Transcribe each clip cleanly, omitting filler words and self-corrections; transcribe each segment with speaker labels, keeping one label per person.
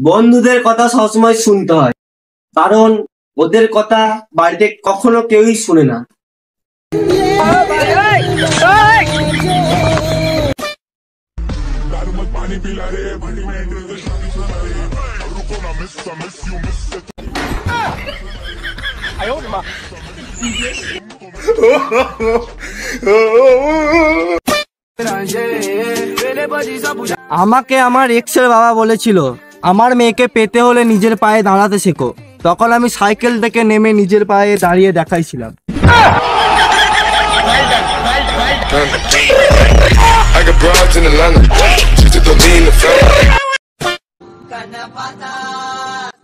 Speaker 1: বন্ধুদের কথা সবসময় শুনতে হয়, কারণ ওদের কথা বাড়িতে কখনো কেউই শুনে না। আমাকে আমার এক্সের বাবা বলেছিল, আমার মেয়েকে পেতে হলে নিজের পায়ে দাঁড়াতে শেখো। তখন আমি সাইকেল থেকে নেমে নিজের পায়ে দাঁড়িয়ে দেখাইছিলাম।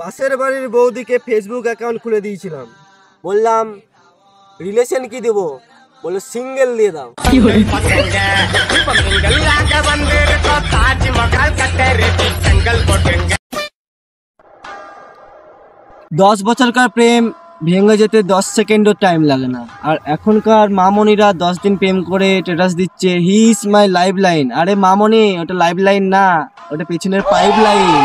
Speaker 1: পাশের বাড়ির বৌদিকে ফেসবুক অ্যাকাউন্ট খুলে দিয়েছিলাম। বললাম, রিলেশন কি দেবো? বলে সিঙ্গেল দিয়ে দাও। 10 বছরকার প্রেম ভেঙে যেতে 10 সেকেন্ডও টাইম লাগে না। আর এখনকার মামনিরা 10 দিন প্রেম করে স্ট্যাটাস দিচ্ছে, he is my life line. আরে মামনি, ওটা লাইফ লাইন না, ওটা পেছনের পাইপ লাইন।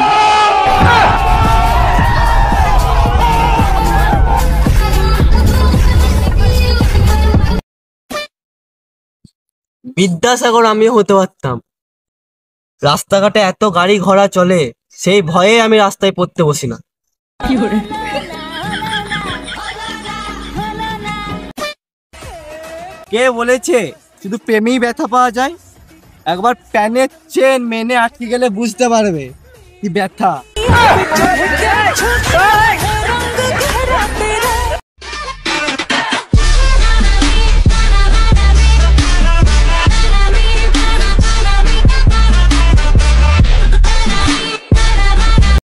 Speaker 1: বিদ্যাসাগর আমি হতে পারতাম। রাস্তাঘাটে এত গাড়ি ঘোড়া চলে, সেই ভয়ে আমি রাস্তায় পড়তে বসি না। কে বলেছে শুধু প্রেমেই ব্যথা পাওয়া যায়? একবার প্যানের চেন মেনে আটকে গেলে বুঝতে পারবে কি ব্যথা।